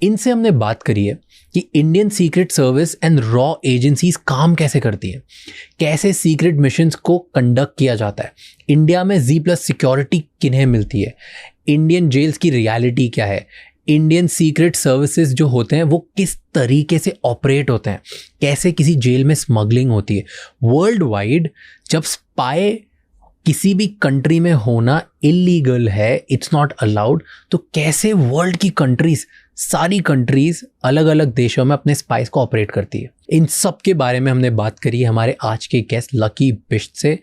इनसे हमने बात करी है कि Indian secret service and raw agencies काम कैसे करती है, कैसे सीक्रेट मिशंस को कंडक्ट किया जाता है, इंडिया में Z+ सिक्योरिटी किन्हें मिलती है, इंडियन जेल्स की रियलिटी क्या है, इंडियन सीक्रेट सर्विसेज जो होते हैं वो किस तरीके से ऑपरेट होते हैं, कैसे किसी जेल में स्मगलिंग होती है। वर्ल्ड वाइड जब स्पाई किसी भी कंट्री में होना इलीगल है, इट्स नॉट अलाउड, तो कैसे वर्ल्ड की कंट्रीज, सारी कंट्रीज अलग अलग देशों में अपने स्पाइस को ऑपरेट करती है। इन सब के बारे में हमने बात करी हमारे आज के गेस्ट लकी बिष्ट से,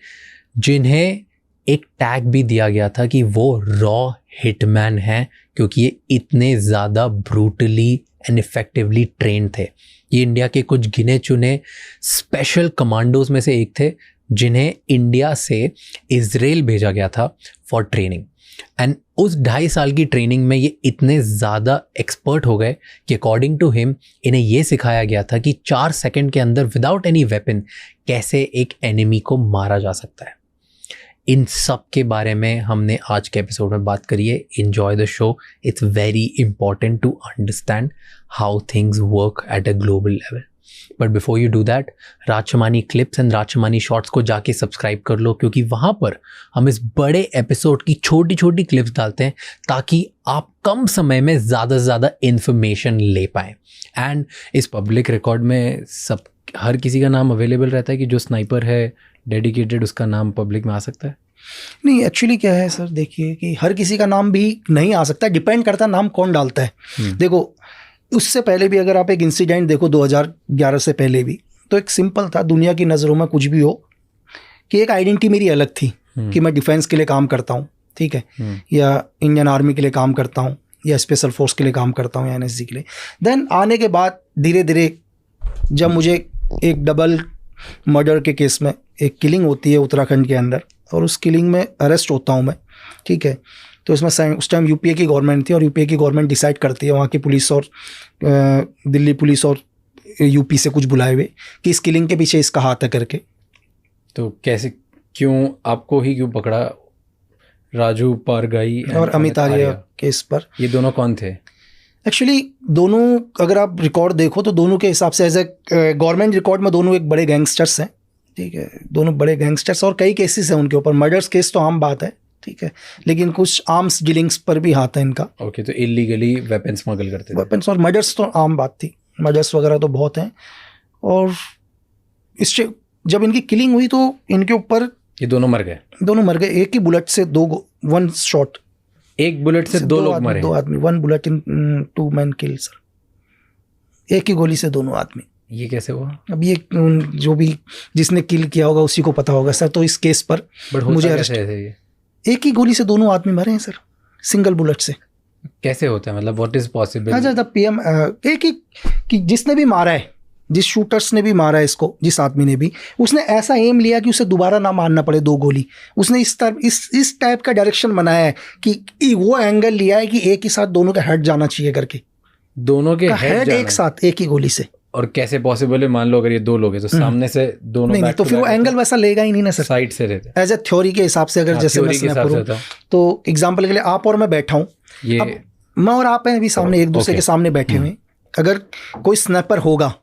जिन्हें एक टैग भी दिया गया था कि वो रॉ हिटमैन हैं, क्योंकि ये इतने ज़्यादा ब्रूटली एंड इफेक्टिवली ट्रेंड थे। ये इंडिया के कुछ गिने चुने स्पेशल कमांडोज में से एक थे, जिन्हें इंडिया से इजराइल भेजा गया था फॉर ट्रेनिंग। एंड उस 2.5 साल की ट्रेनिंग में ये इतने ज़्यादा एक्सपर्ट हो गए कि अकॉर्डिंग टू हिम इन्हें ये सिखाया गया था कि 4 सेकंड के अंदर विदाउट एनी वेपन कैसे एक एनिमी को मारा जा सकता है। इन सब के बारे में हमने आज के एपिसोड में बात करी है। Enjoy the show, it's very important to understand how things work at a global level. But before you do that, Raj Shamani clips and Raj Shamani shorts को जाके सब्सक्राइब कर लो, क्योंकि वहाँ पर हम इस बड़े एपिसोड की छोटी छोटी क्लिप्स डालते हैं ताकि आप कम समय में ज़्यादा से ज़्यादा इन्फॉर्मेशन ले पाएँ। एंड इस पब्लिक रिकॉर्ड में सब हर किसी का नाम अवेलेबल रहता है कि जो स्नाइपर है डेडिकेटेड, उसका नाम पब्लिक में आ सकता है? नहीं, एक्चुअली क्या है सर, देखिए कि हर किसी का नाम भी नहीं आ सकता, डिपेंड करता है नाम कौन डालता है। देखो, उससे पहले भी अगर आप एक इंसिडेंट देखो 2011 से पहले भी, तो एक सिंपल था, दुनिया की नज़रों में कुछ भी हो कि एक आइडेंटिटी मेरी अलग थी कि मैं डिफेंस के लिए काम करता हूँ, ठीक है, या इंडियन आर्मी के लिए काम करता हूँ, या स्पेशल फोर्स के लिए काम करता हूँ, या NSG के लिए। देन आने के बाद धीरे धीरे जब मुझे एक डबल मर्डर के केस में एक किलिंग होती है उत्तराखंड के अंदर, और उस किलिंग में अरेस्ट होता हूँ मैं, ठीक है, तो इसमें उस टाइम UPA की गवर्नमेंट थी, और UPA की गवर्नमेंट डिसाइड करती है, वहाँ की पुलिस और दिल्ली पुलिस और UP से कुछ बुलाए हुए कि इस किलिंग के पीछे इसका हाथ है करके। तो कैसे, क्यों आपको ही क्यों पकड़ा? राजू पारगाई और अमित आर्या केस पर। ये दोनों कौन थे? एक्चुअली दोनों, अगर आप रिकॉर्ड देखो तो दोनों के हिसाब से एज ए गवर्नमेंट रिकॉर्ड में दोनों एक बड़े गैंगस्टर्स हैं, ठीक है, दोनों बड़े गैंगस्टर्स, और कई केसेस हैं उनके ऊपर। मर्डर्स केस तो आम बात है, ठीक है, लेकिन कुछ आर्म्स डीलिंग्स पर भी हाथ है इनका। ओके, तो इलीगली वेपन स्मगल करते थे। वेपन्स और मर्डर्स तो आम बात थी, मर्डर्स वगैरह तो बहुत हैं। और इससे जब इनकी किलिंग हुई तो इनके ऊपर ये दोनों मर गए? दोनों मर गए, एक ही बुलेट से वन शॉट, एक बुलेट से दो लोग मरे? 2 आदमी, 1 bullet in 2 man kill sir, एक ही गोली से दोनों आदमी। ये कैसे हुआ? अब ये जो भी जिसने किल किया होगा उसी को पता होगा सर। तो इस केस पर मुझे अरेस्ट, एक ही गोली से दोनों आदमी मरे हैं सर, सिंगल बुलेट से। कैसे होता है, मतलब व्हाट इज पॉसिबल? अच्छा, PM एक ही कि जिसने भी मारा है, जिस शूटर्स ने भी मारा है इसको, जिस आदमी ने भी, उसने ऐसा एम लिया कि उसे दोबारा ना मारना पड़े 2 गोली। उसने इस टाइप का डायरेक्शन बनाया है कि वो एंगल लिया है कि एक ही साथ दोनों का हेड जाना चाहिए करके, दोनों के हेड एक साथ एक ही गोली से। और कैसे पॉसिबल है? मान लो अगर ये 2 लोग हैं तो सामने से दोनों नहीं, तो फिर वो एंगल वैसा लेगा ही नहीं ना सर, साइड से रहते। एज ए थ्योरी के हिसाब से, अगर जैसे मैं स्नैपर हूं, तो एग्जांपल के लिए आप और मैं बैठा हूं, ये मैं और आप हैं अभी सामने, एक दूसरे के सामने बैठे हुए। अगर कोई स्नैपर होगा,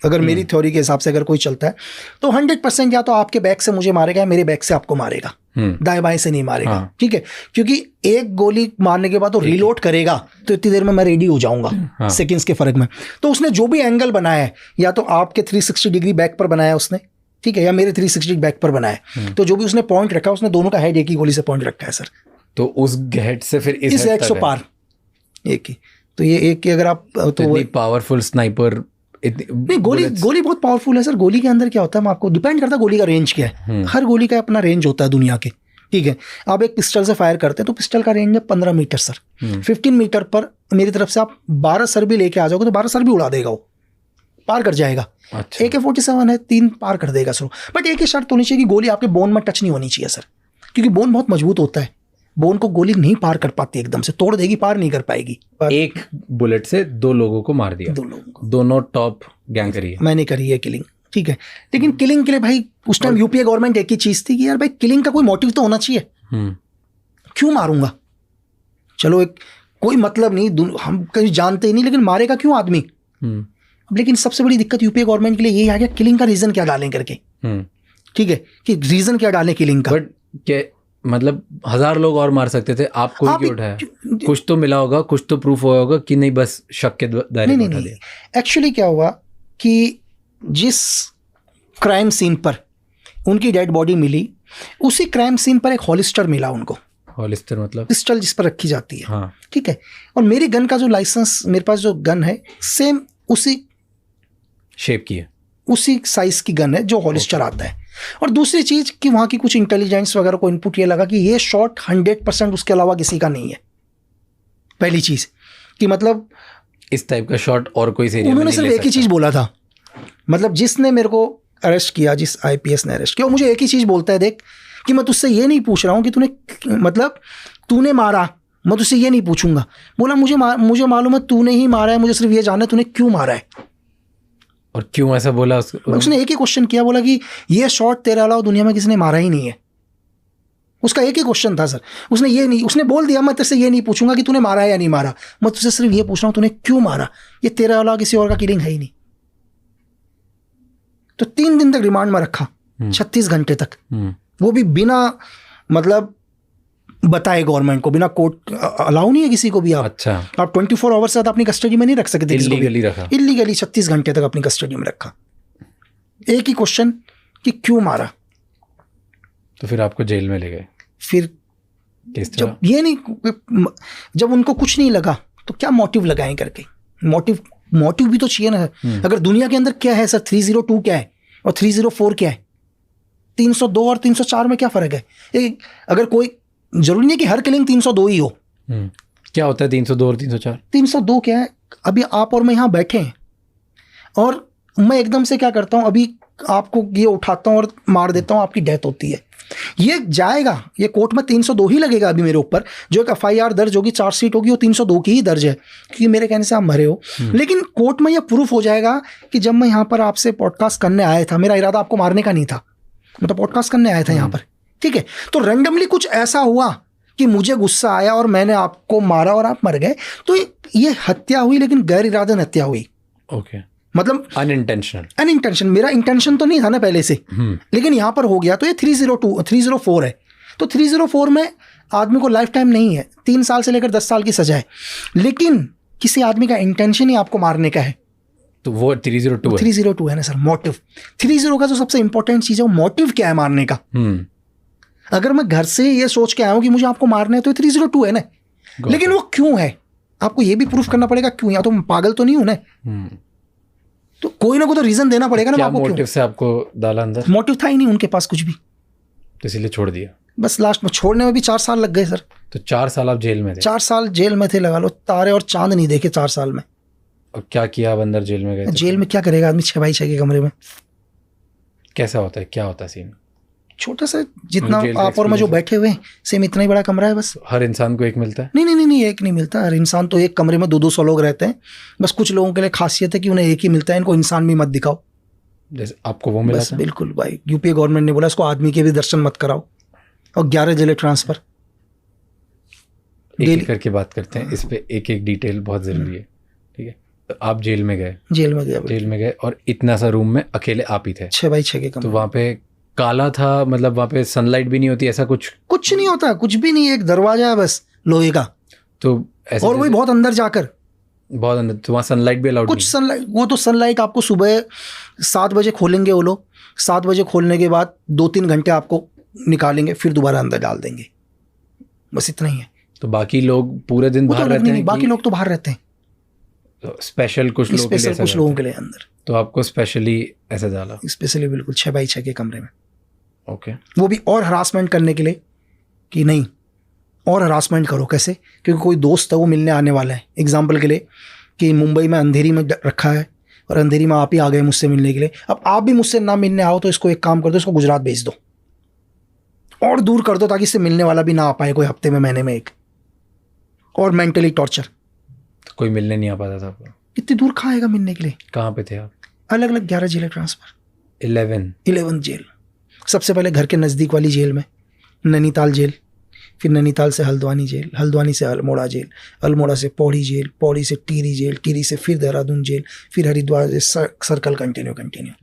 अगर मेरी थ्योरी के हिसाब से अगर कोई चलता है, तो 100% या तो आपके बैक से मुझे मारेगा, मेरे बैक से आपको मारेगा, दाएं बाएं से नहीं मारेगा। ठीक है, क्योंकि एक गोली मारने के बाद तो रीलोड करेगा, तो इतनी देर में मैं रेडी हो जाऊंगा, सेकंड्स के फर्क में। तो उसने जो भी एंगल बनाया है, या तो आपके 360 डिग्री बैक पर बनाया उसने, ठीक है, या मेरे 360 बैक पर बनाया, तो जो भी उसने पॉइंट रखा, उसने दोनों का हेड एक ही गोली से पॉइंट रखा है सर। तो उस हेड से फिर इस हेड से पार एक ही, तो ये एक की अगर आप तो पावरफुल स्नाइपर नहीं, गोली बहुत पावरफुल है सर। गोली के अंदर क्या होता है, आपको डिपेंड करता है गोली का रेंज क्या है। हर गोली का अपना रेंज होता है दुनिया के, ठीक है। आप एक पिस्टल से फायर करते हैं तो पिस्टल का रेंज है 15 मीटर सर। 15 मीटर पर मेरी तरफ से आप 12 सर भी लेके आ जाओगे तो 12 सर भी उड़ा देगा, वो पार कर जाएगा। अच्छा। AK-47 है, 3 पार कर देगा सर। बट एक ही शर्त होनी चाहिए कि गोली आपके बोन में टच नहीं होनी चाहिए सर, क्योंकि बोन बहुत मजबूत होता है, बोन को गोली नहीं पार कर पाती, एकदम से तोड़ देगी, पार नहीं कर पाएगी। एक बुलेट से 2 लोगों को मार दिया, 2 लोगों को, दोनों टॉप गैंग करी है। मैंने करी है किलिंग, ठीक है। लेकिन किलिंग के लिए भाई उस टाइम यूपीए गवर्नमेंट एक ही चीज थी कि यार भाई किलिंग का कोई मोटिव तो होना चाहिए, क्यों मारूंगा। चलो एक कोई मतलब नहीं, हम कहीं जानते ही नहीं, लेकिन मारेगा क्यों आदमी? लेकिन सबसे बड़ी दिक्कत यूपीए गवर्नमेंट के लिए यही आ गया, किलिंग का रीजन क्या डालें करके। ठीक है, कि रीजन क्या डालें किलिंग का। बट क्या मतलब 1000 लोग और मार सकते थे, आपको ही क्यों उठाया? कुछ तो मिला होगा, कुछ तो प्रूफ हुआ होगा कि नहीं बस शक के दायरे में उठा दिया। एक्चुअली क्या हुआ कि जिस क्राइम सीन पर उनकी डेड बॉडी मिली, उसी क्राइम सीन पर एक हॉलिस्टर मिला उनको। हॉलिस्टर मतलब पिस्टल जिस पर रखी जाती है। हाँ। ठीक है, और मेरी गन का जो लाइसेंस, मेरे पास जो गन है सेम उसी शेप की है, उसी साइज की गन है जो हॉलिस्टर आता है। और दूसरी चीज कि वहां की कुछ इंटेलिजेंस वगैरह को इनपुट ये लगा कि ये शॉट 100% उसके अलावा किसी का नहीं है। पहली चीज कि मतलब इस टाइप का शॉट और कोई एरिया में उन्होंने नहीं सिर्फ ले एक ही चीज बोला था, मतलब जिसने मेरे को अरेस्ट किया, जिस आईपीएस ने अरेस्ट किया, वो मुझे एक ही चीज बोलता है, देख कि मैं तुझसे ये नहीं पूछ रहा हूँ कि तूने मारा, मैं तुझसे ये नहीं पूछूंगा। बोला मुझे मालूम है तूने ही मारा है, मुझे सिर्फ ये जानना है तूने क्यों मारा है। और क्यों ऐसा बोला उसने एक ही क्वेश्चन किया, बोला कि ये शॉट तेरे अलावा दुनिया में किसी ने मारा ही नहीं है। उसका एक ही क्वेश्चन था सर, उसने बोल दिया मैं तेरे से ये नहीं पूछूंगा कि तूने मारा है या नहीं मारा, मैं तुझसे सिर्फ ये पूछ रहा हूँ तूने क्यों मारा, ये तेरे अलावा किसी और का किलिंग है ही नहीं। तो 3 दिन तक रिमांड में रखा, 36 घंटे तक, वो भी बिना मतलब बताए गवर्नमेंट को, बिना कोर्ट अलाउ नहीं है किसी को भी। अच्छा, आप 24 आवर्स से अपनी कस्टडी में नहीं रख सकते, इल्लीगली रखा, इल्लीगली 36 घंटे तक अपनी कस्टडी में रखा। एक ही क्वेश्चन कि क्यों मारा। तो फिर आपको जेल में ले गए। फिर जब उनको कुछ नहीं लगा तो क्या मोटिव लगाएं करके, मोटिव भी तो चाहिए ना। अगर दुनिया के अंदर क्या है सर, 302 क्या है और 304 क्या है, 302 और 304 में क्या फर्क है? अगर कोई, जरूरी नहीं कि हर किलिंग 302 ही हो। क्या होता है 302 और 304? 302 क्या है, अभी आप और मैं यहाँ बैठे हैं और मैं एकदम से क्या करता हूँ, अभी आपको ये उठाता हूँ और मार देता हूँ, आपकी डेथ होती है। ये जाएगा, ये कोर्ट में 302 ही लगेगा अभी मेरे ऊपर। जो एक FIR दर्ज होगी, चार्जशीट होगी, वो 302 की ही दर्ज है क्योंकि मेरे कहने से आप मरे हो। लेकिन कोर्ट में ये प्रूफ हो जाएगा कि जब मैं यहाँ पर आपसे पॉडकास्ट करने आया था, मेरा इरादा आपको मारने का नहीं था, मैं तो पॉडकास्ट करने आया था यहाँ पर। ठीक है, तो रैंडमली कुछ ऐसा हुआ कि मुझे गुस्सा आया और मैंने आपको मारा और आप मर गए, तो ये हत्या हुई, लेकिन गैर इरादन हत्या हुई। ओके, मतलब अनइंटेंशनल। मेरा इंटेंशन तो नहीं था ना पहले से, लेकिन यहाँ पर हो गया। तो ये 304 है। तो 304 में आदमी को लाइफ टाइम नहीं है, 3 साल से लेकर 10 साल की सजा है। लेकिन किसी आदमी का इंटेंशन ही आपको मारने का है, तो वो 302 है। 302 है ना सर, मोटिव। 30 का जो सबसे इंपॉर्टेंट चीज है वो मोटिव क्या है मारने का। अगर मैं घर से ये सोच के आया हूँ कि मुझे आपको मारना है तो 302 है ना, लेकिन वो क्यों है आपको ये भी प्रूफ करना पड़ेगा क्यों। या तो मैं पागल तो नहीं हूं ना, तो कोई ना कोई तो रीजन देना पड़ेगा ना आपको। मोटिव से आपको डाला अंदर? मोटिव था ही नहीं उनके पास कुछ भी, तो इसलिए छोड़ दिया। बस लास्ट में छोड़ने में भी 4 साल लग गए सर। तो 4 साल आप जेल में थे? 4 साल जेल में थे, लगा लो तारे और चांद नहीं देखे 4 साल में। और क्या किया आप अंदर जेल में गए? जेल में क्या करेगा आदमी, 6x6 के कमरे में। कैसा होता है, क्या होता है सीन? छोटा सा, जितना आप और मैं जो बैठे हुए हैं सेम इतना ही बड़ा कमरा है बस। हर इंसान को एक मिलता है? नहीं, एक नहीं मिलता। हर इंसान तो एक कमरे में 200 लोग रहते हैं। बस कुछ लोगों के लिए खासियत है कि उन्हें एक ही मिलता है, इनको इंसान भी मत दिखाओ। जैसे आपको वो मिला था? बिल्कुल भाई, यूपीए गवर्नमेंट ने बोला इसको आदमी के भी दर्शन मत कराओ और 11 जिले ट्रांसफर। एक करके बात करते हैं इस पे, एक डिटेल बहुत जरूरी है। ठीक है, तो आप जेल में गए? जेल में गए और इतना सा रूम में अकेले आप ही थे? 6x6 के कमरे। तो वहाँ पे काला था, मतलब वहाँ पे सनलाइट भी नहीं होती, ऐसा कुछ नहीं होता, कुछ भी नहीं, एक दरवाजा है बस लोहे का। तो ऐसे, और वही बहुत अंदर जाकर, बहुत अंदर, तो वहाँ सनलाइट भी अलाउड नहीं? कुछ सनलाइट, वो तो सनलाइट आपको सुबह 7 बजे खोलेंगे वो लोग, 7 बजे खोलने के बाद 2-3 घंटे आपको निकालेंगे, फिर दोबारा अंदर डाल देंगे, बस इतना ही है। तो बाकी लोग पूरे दिन बाहर रहते हैं? बाकी लोग तो बाहर रहते हैं, तो स्पेशल कुछ लोगों के लिए अंदर। तो आपको स्पेशली ऐसे डाला? स्पेशली बिल्कुल 6x6 के कमरे में। ओके। वो भी और हरासमेंट करने के लिए कि नहीं और हरासमेंट करो। कैसे? क्योंकि कोई दोस्त है वो मिलने आने वाला है। एग्जाम्पल के लिए कि मुंबई में अंधेरी में रखा है और अंधेरी में आप ही आ गए मुझसे मिलने के लिए। अब आप भी मुझसे ना मिलने आओ तो इसको एक काम कर दो, इसको गुजरात भेज दो और दूर कर दो ताकि इससे मिलने वाला भी ना आ पाए कोई हफ्ते में, महीने में एक। और मेंटली टॉर्चर। तो कोई मिलने नहीं आ पाता था आपको? इतनी दूर कहाँ आएगा मिलने के लिए? कहाँ पे थे आप? अलग अलग 11 जिले ट्रांसफर। 11 जेल। सबसे पहले घर के नज़दीक वाली जेल में, नैनीताल जेल, फिर नैनीताल से हल्द्वानी जेल, हल्द्वानी से अल्मोड़ा जेल, अल्मोड़ा से पौड़ी जेल, पौड़ी से टिहरी जेल, टिहरी से फिर देहरादून जेल, फिर हरिद्वार से सर्कल कंटिन्यू।